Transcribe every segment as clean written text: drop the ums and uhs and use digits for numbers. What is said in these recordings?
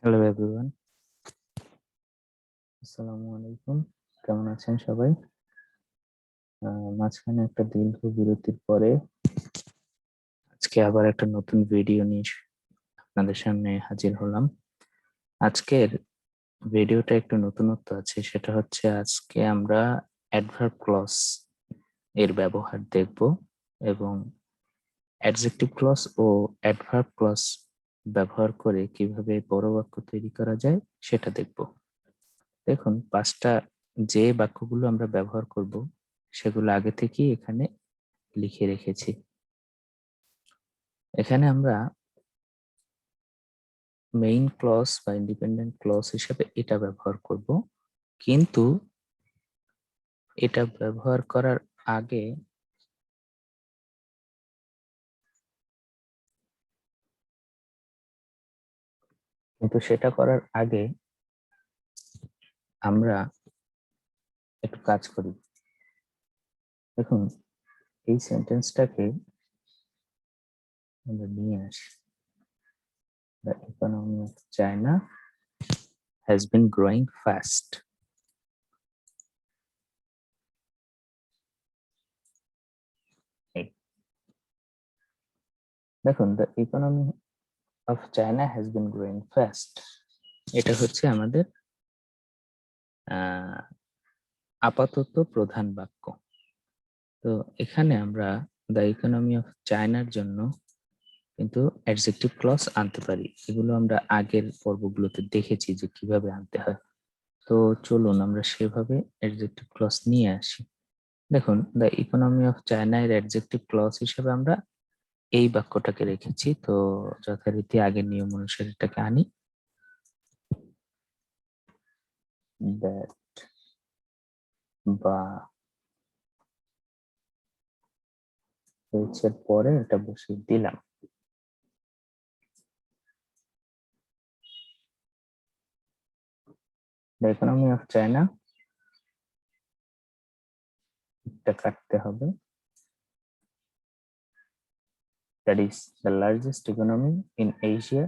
Hello everyone, আসসালামু আলাইকুম। কেমন আছেন সবাই? মাঝখানে একটা দীর্ঘ বিরতির পরে আজকে আবার একটা নতুন ভিডিও নিয়ে আপনাদের সামনে হাজির হলাম। আজকের ভিডিওটা একটু নতুনত্ব আছে, সেটা হচ্ছে আজকে আমরা অ্যাডভার্ব ক্লজ এর ব্যবহার দেখব এবং অ্যাডজেক্টিভ ক্লজ ও অ্যাডভার্ব ক্লজ ব্যবহার করে কিভাবে বড় বাক্য তৈরি করা যায় সেটা দেখব। দেখুন, পাঁচটা যে বাক্যগুলো আমরা ব্যবহার করব সেগুলো আগে থেকেই এখানে লিখে রেখেছি। এখানে আমরা মেইন ক্লজ বা ইন্ডিপেন্ডেন্ট ক্লজ হিসেবে এটা ব্যবহার করব, কিন্তু এটা ব্যবহার করার আগে সেটা করার আগে আমরা একটু কাজ করি। দেখুন, এই সেন্টেন্সটাকে আমরা নিয়ে আসি। The economy of China has been growing fast. দেখুন, the economy of China has been growing fast. এটা হচ্ছে আমাদের আপাতত প্রধান বাক্য। তো এখানে আমরা দ্য ইকোনমি অফ চায়নার জন্য কিন্তু অ্যাডজেক্টিভ ক্লজ আনতে পারি। এগুলো আমরা আগের পর্বগুলোতে দেখেছি যে কিভাবে আনতে হয়। তো চলুন আমরা সেভাবে অ্যাডজেক্টিভ ক্লজ নিয়ে আসি। দেখুন, দ্য ইকোনমি অফ চায়না এর অ্যাডজেক্টিভ ক্লজ হিসেবে আমরা এই বাক্যটাকে রেখেছি। তো যথারীতি আগের নিয়ম অনুসারে এটাকে আনি। দ্যাট বা এর পরে এটা বসিয়ে দিলাম। দ্য ইকোনমি অফ চায়না, এটা কাটতে হবে। That is, the largest economy in Asia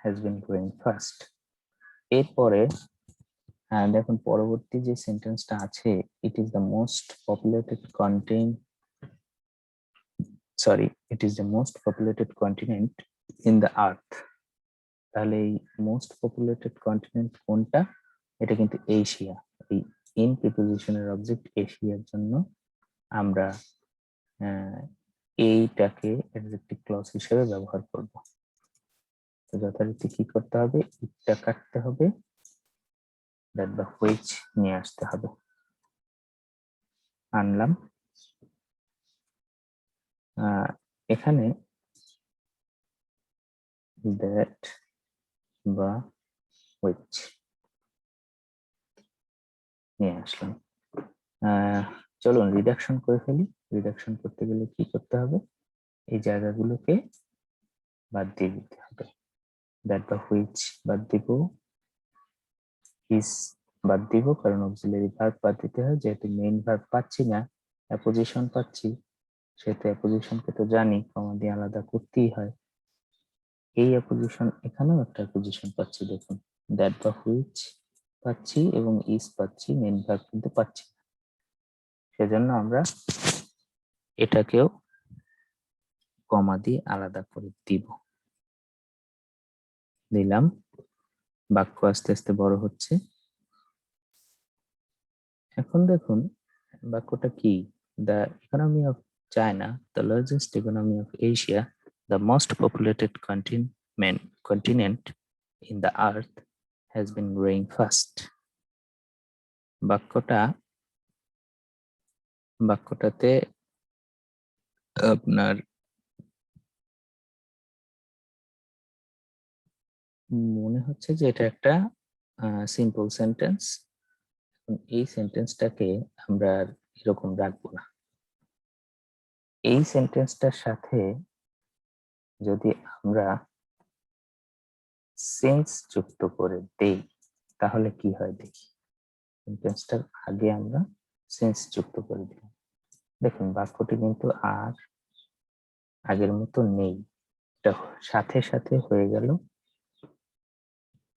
has been growing fast. এরপরে দেখুন, পরবর্তী যে সেন্টেন্সটা আছে, it is the most populated continent in the earth. তাহলে এই মোস্ট পপুলেটেড কন্টিনেন্ট কোনটা? এটা কিন্তু এশিয়া। এই ইন প্রিপোজিশনের অবজেক্ট এশিয়ার জন্য আমরা এইটাকে অ্যাডজেক্টিভ ক্লজ হিসেবে ব্যবহার করব। তো যথারীতি কি করতে হবে? এটা কাটতে হবে, দ্যাট বা হুইচ নিয়ে আসতে হবে। আনলাম। এখানে দ্যাট বা হুইচ নিয়ে আসলাম। চলুন রিডাকশন করে ফেলি। রিডাকশন করতে গেলে কি করতে হবে? এই জায়গাগুলোকে বাদ দিয়ে দিতে হবে। দ্যাট বা হুইচ বাদ দিব, ইজ বাদ দিব, কারণ অক্সিলারি ভার্ব বাদ দিতে হয়। যেহেতু মেইন ভার্ব পাচ্ছি না, অ্যাপোজিশন পাচ্ছি, সেহেতু অ্যাপোজিশনকে তো জানি কমা দিয়ে আলাদা করতেই হয়। এই অ্যাপোজিশন, এখানেও একটা অ্যাপোজিশন পাচ্ছি। দেখুন, দ্যাট বা হুইচ পাচ্ছি এবং ইজ পাচ্ছি, মেইন ভার্ব কিন্তু পাচ্ছি। সেজন্য আমরা এটাকেও কমা দিয়ে আলাদা করে দিব। দিলাম। বাক্য আস্তে আস্তে বড় হচ্ছে। এখন দেখুন বাক্যটা কি? The economy of China, the largest economy of Asia, the most populated continent in the earth has been growing fast. বাক্যটাতে আপনার মনে হচ্ছে যে এটা একটা সিম্পল সেন্টেন্স। এই সেন্টেন্সটাকে আমরা এরকম রাখবো না। এই সেন্টেন্সটার সাথে যদি আমরা সেন্স যুক্ত করে দেই তাহলে কি হয় দেখি। সেন্টেন্সটার আগে আমরা সেন্স যুক্ত করে দিলাম। দেখুন, বাক্যটি কিন্তু আর আগের মতো নেই, এটা সাথে সাথে হয়ে গেল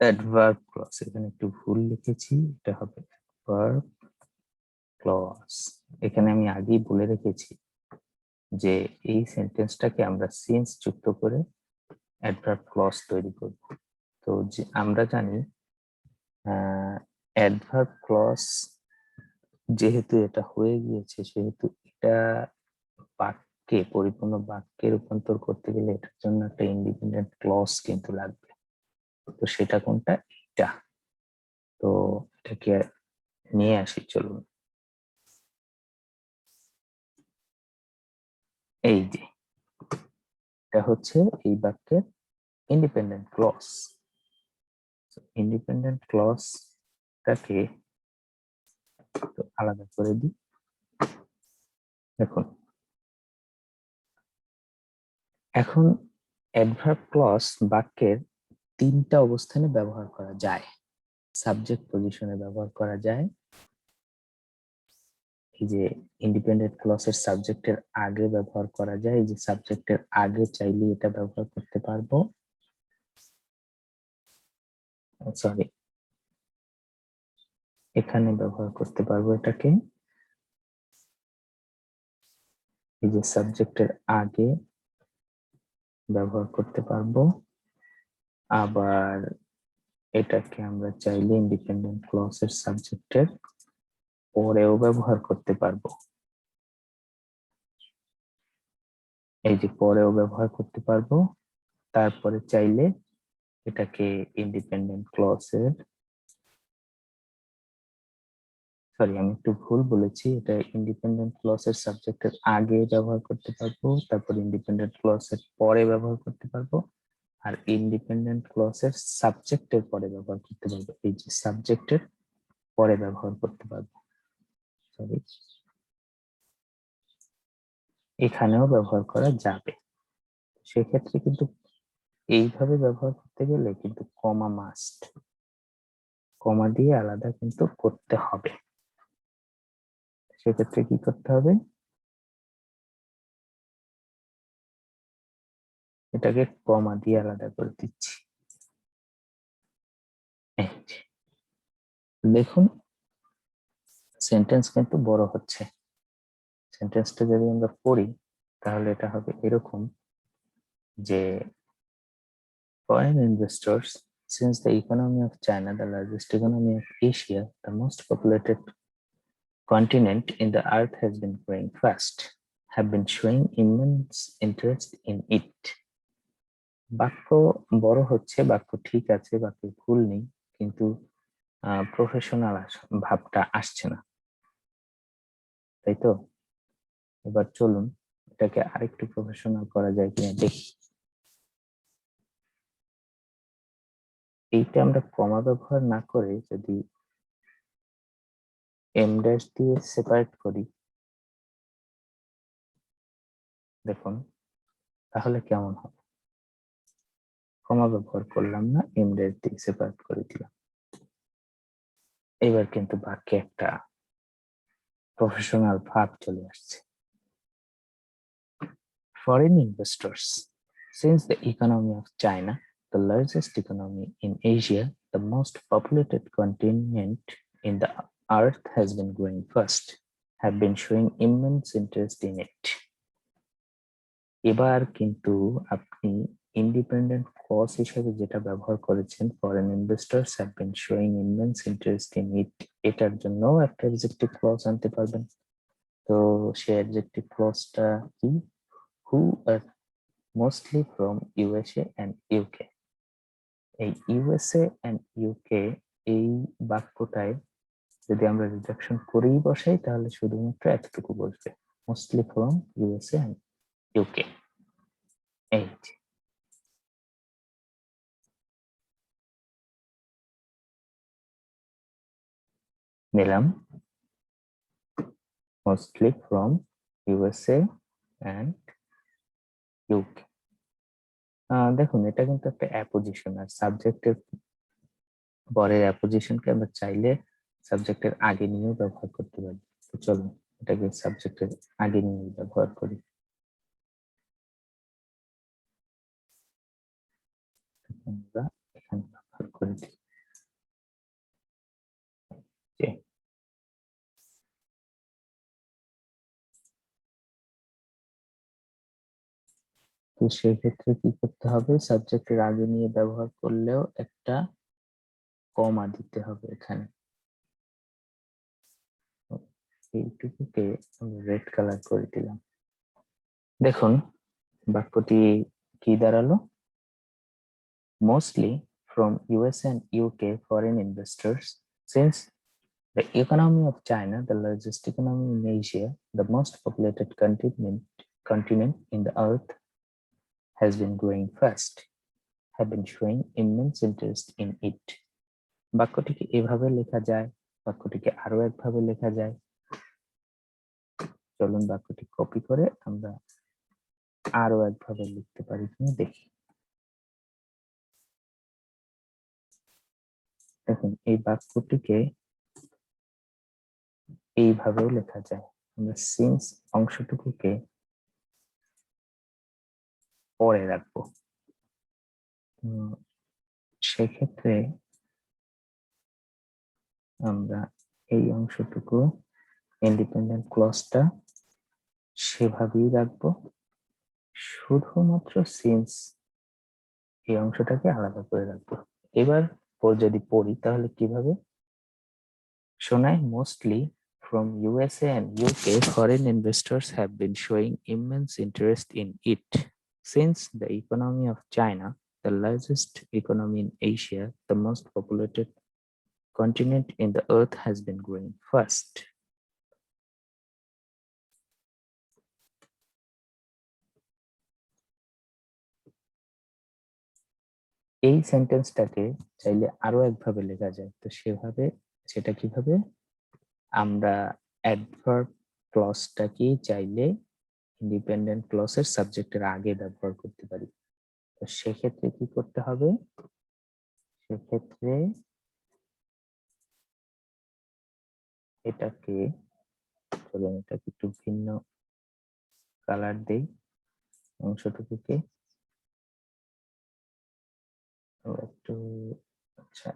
অ্যাডভার্ব ক্লজ, এখানে একটু ভুল লিখেছি, এটা হবে অ্যাডভার্ব ক্লজ। এখানে আমি আগেই বলে রেখেছি যে এই সেন্টেন্সটাকে আমরা সিন্স যুক্ত করে অ্যাডভার্ব ক্লজ তৈরি করব। তো যে আমরা জানি অ্যাডভার্ব ক্লজ যেহেতু এটা হয়ে গিয়েছে, সেহেতু এটা বাক্যে, পরিপূর্ণ বাক্যে রূপান্তর করতে গেলে এটার জন্য একটা ইন্ডিপেন্ডেন্ট ক্লজ কিন্তু লাগবে। তো সেটা কোনটা? এটা। তো এটাকে নিয়ে আসি, চলুন। এই যে এটা হচ্ছে এই বাক্যের ইন্ডিপেন্ডেন্ট ক্লজ। ইন্ডিপেন্ডেন্ট ক্লজটাকে আলাদা করে দিই। দেখুন, এখন অ্যাডভার্ব ক্লজ বাক্যের তিনটা অবস্থানে ব্যবহার করা যায়। সাবজেক্ট পজিশনে ব্যবহার করা যায়, এই যে ইন্ডিপেন্ডেন্ট ক্লজের সাবজেক্টের আগে ব্যবহার করা যায়, এই যে সাবজেক্টের আগে চাইলে এটা ব্যবহার করতে পারবো, সরি এখানে ব্যবহার করতে পারবো এটাকে, এই যে সাবজেক্টের আগে ব্যবহার করতে পারবো, আবার এটাকে আমরা চাইলে ইন্ডিপেন্ডেন্ট ক্লজের সাবজেক্টের পরেও ব্যবহার করতে পারবো। এই যে পরেও ব্যবহার করতে পারবো, তারপরে চাইলে এটাকে ইন্ডিপেন্ডেন্ট ক্লজের, সরি আমি একটু ভুল বলেছি, এটা ইন্ডিপেন্ডেন্ট ক্লজের সাবজেক্টের আগে ব্যবহার করতে পারবো, তারপর ইন্ডিপেন্ডেন্ট ক্লজের পরে ব্যবহার করতে পারবো, আর ইন্ডিপেন্ডেন্ট ক্লজের সাবজেক্টের পরে ব্যবহার করতে পারবো। এই যে সাবজেক্টের পরে ব্যবহার করতে পারবো, সরি এখানেও ব্যবহার করা যাবে। সেক্ষেত্রে কিন্তু এইভাবে ব্যবহার করতে গেলে কিন্তু কমা মাস্ট, কমা দিয়ে আলাদা কিন্তু করতে হবে। সেক্ষেত্রে কি করতে হবে? এটাকে কমা দিয়ে আলাদা করে দিচ্ছি। দেখুন সেন্টেন্স কিন্তু বড় হচ্ছে। সেন্টেন্সটা যদি আমরা পড়ি তাহলে এটা হবে এরকম যে foreign investors, since the economy of China, the largest economy of Asia, the most populated continent in the earth has been growing fast, have been showing immense interest in it. বাক্য বড় হচ্ছে, বাক্য ঠিক আছে, বাক্যে ভুল নেই, কিন্তু প্রফেশনাল ভাবটা আসছে না, তাই তো? এবার চলুন এটাকে আরেকটু প্রফেশনাল করা যায় কিনা দেখি। এইটা আমরা কমা ব্যবহার না করে যদি এম ড্যাশ দিয়ে সেপারেট করি, দেখুন তাহলে কেমন হবে। কমা ব্যবহার করলাম না, এম ড্যাশ দিয়ে সেপারেট করে দিলাম। এবার কিন্তু বাক্যে একটা প্রফেশনাল ভাব চলে আসছে। Foreign investors, since the economy of China, the largest economy in Asia, the most populated continent in the earth, has been growing fast, have been showing immense interest in it. এবার কিন্তু আপনি independent clause হিসেবে যেটা ব্যবহার করেছেন, foreign investors have been showing immense interest in it, এটার জন্য একটা অ্যাডজেক্টিভ ক্লজ আনতে পারবেন। তো সেই অ্যাডজেক্টিভ ক্লজটা কি? Who are mostly from USA and UK. এই ইউএসএ এন্ড ইউকে এই বাক্যটায় যদি আমরা রিডাকশন করেই বসাই তাহলে শুধুমাত্র এতটুকু বসবে, mostly from USA and UK. এই নিলাম mostly from USA and UK। দেখুন এটা কিন্তু একটা অ্যাপোজিশন, আর সাবজেক্টের পরের অ্যাপোজিশনকে আমরা চাইলে সাবজেক্টের আগে নিয়েও ব্যবহার করতে পারি। তো চলুন এটাকে সাবজেক্টের আগে নিয়ে ব্যবহার করি। আমরা এখানে ব্যবহার করে দিই। তো সেই ক্ষেত্রে কি করতে হবে, সাবজেক্টের আগে নিয়ে ব্যবহার করলেও একটা কমা দিতে হবে এখানে। এইটুকুকে আমি রেড কালার করে দিলাম। দেখুন বাক্যটি কি দাঁড়ালো, mostly from US and UK foreign investors, since the economy of China, the largest economy in Asia, the most populated continent in the earth, has been growing fast, have been showing immense interest in it. বাক্যটিকে এভাবে লেখা যায়, বাক্যটিকে আরো একভাবে লেখা যায়। চলুন বাক্যটি copy করে আমরা আরো একভাবে লিখতে পারি কিনা দেখি। দেখুন এই বাক্যটিকে এইভাবেও লেখা যায়। আমরা সিন্স অংশটুকুকে পরে রাখবো। সেক্ষেত্রে আমরা এই অংশটুকু ইন্ডিপেন্ডেন্ট ক্লজটা সেভাবেই রাখবো, শুধুমাত্র সিন্স এই অংশটাকে আলাদা করে রাখবো। এবার যদি পড়ি তাহলে কিভাবে শোনায়, mostly from USA and UK foreign investors have been showing immense interest in it, since the economy of China, the largest economy in Asia, the most populated continent in the earth, has been growing fast. এই সেন্টেন্সটাকে চাইলে আরো একভাবে লেখা যায়, তো সেভাবে সেটা কিভাবে, আমরা অ্যাডভার্ব ক্লজটাকে চাইলে ইন্ডিপেন্ডেন্ট ক্লজের সাবজেক্টের আগে ব্যবহার করতে পারি। তো সেক্ষেত্রে কি করতে হবে, সেক্ষেত্রে এটাকে চলুন এটাকে একটু ভিন্ন কালার দেই, অংশটুকুকে একটু আচ্ছা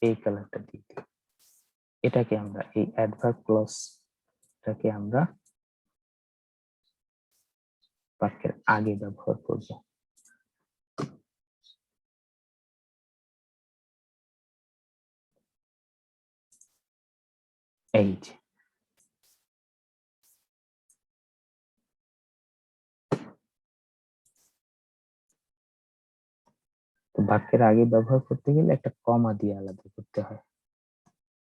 এই কালারটা দিই। এটাকে আমরা এই অ্যাডভার্ব ক্লজটাকে আমরা বাক্যের আগে ব্যবহার করব। এই যে তো বাক্যের আগে ব্যবহার করতে গেলে একটা কমা দিয়ে আলাদা করতে হয়,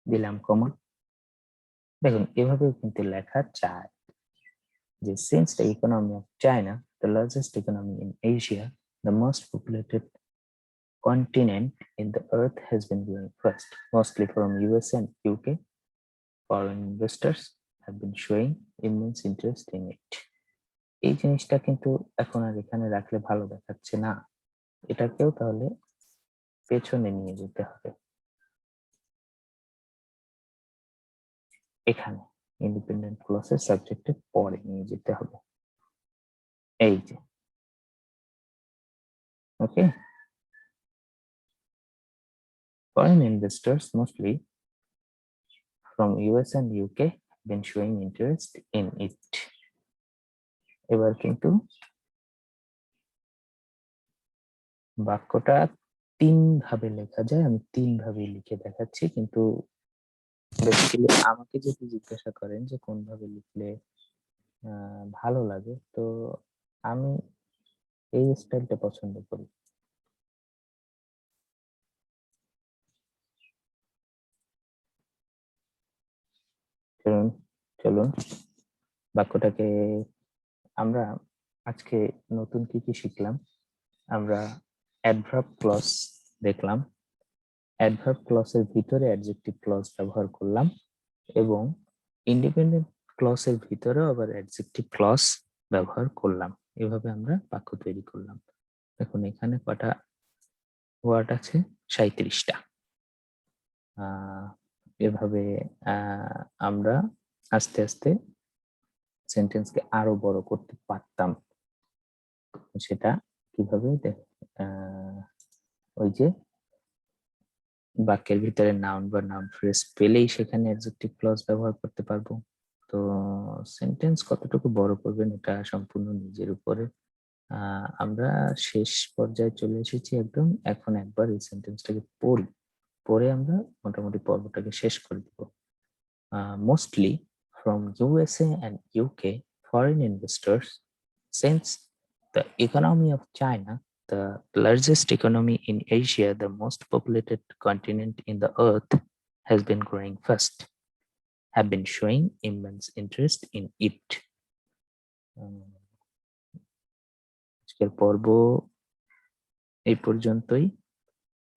দিলাম কমা। দেখুন এভাবেও কিন্তু লেখা যায় যে since the economy of China, the largest economy in Asia, the most populated continent in the earth, has been growing fast, mostly from US and UK. Foreign investors have been showing immense interest in it. এই জিনিসটা কিন্তু এখন আর এখানে রাখলে ভালো দেখাচ্ছে না, এটাকেও তাহলে পেছনে নিয়ে যেতে হবে, এখানে ইন্ডিপেন্ডেন্ট ক্লজের সাবজেক্টের পরে নিয়ে যেতে হবে। এই যে ওকে, foreign investors mostly from US and UK have been showing interest in it. এবার কিন্তু বাক্যটা তিন ভাবে লেখা যায়, আমি তিন ভাবে লিখে দেখাচ্ছি, কিন্তু বেসিক্যালি আমাকে যদি জিজ্ঞাসা করেন যে কোন ভাবে লিখলে ভালো লাগে, তো আমি এই স্টাইলটা পছন্দ করি। চলুন চলুন বাক্যটাকে আমরা আজকে নতুন কি কি শিখলাম, আমরা অ্যাডভার্ব ক্লজ দেখলাম, অ্যাডভার্ব ক্লজের ভিতরে অ্যাডজেক্টিভ ক্লজ ব্যবহার করলাম, এবং ইন্ডিপেন্ডেন্ট ক্লজের ভিতরে আবার অ্যাডজেক্টিভ ক্লজ ব্যবহার করলাম। এভাবে আমরা বাক্য তৈরি করলাম। দেখুন এখানে কটা ওয়ার্ড আছে, 37টা। এভাবে আমরা আস্তে আস্তে সেন্টেন্সকে আরো বড় করতে পারতাম। সেটা কিভাবে ওই যে বাক্যের ভিতরে নাউন বা নাউন ফ্রেজ পেলেই সেখানে অ্যাডজেক্টিভ ক্লজ ব্যবহার করতে পারবো। তো সেন্টেন্স কতটুকু বড় করবেন এটা সম্পূর্ণ নিজের উপরে। আমরা শেষ পর্যায়ে চলে এসেছি একদম। এখন একবার এই সেন্টেন্সটাকে পড়ি, পরে আমরা মোটামুটি পর্বটাকে শেষ করে দিব। Mostly from USA and UK foreign investors, since the economy of China, the largest economy in Asia, the most populated continent in the earth, has been growing fast, have been showing immense interest in it. আজকের পর্ব এই পর্যন্তই।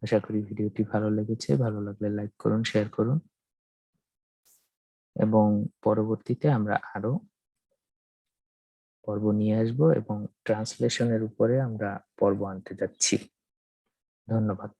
আশা করি ভিডিওটি ভালো লেগেছে। ভালো লাগলে লাইক করুন, শেয়ার করুন, এবং পরবর্তীতে আমরা আরো পর্ব নিয়ে আসবো এবং ট্রান্সলেশনের উপরে আমরা পর্ব আনতে যাচ্ছি। ধন্যবাদ।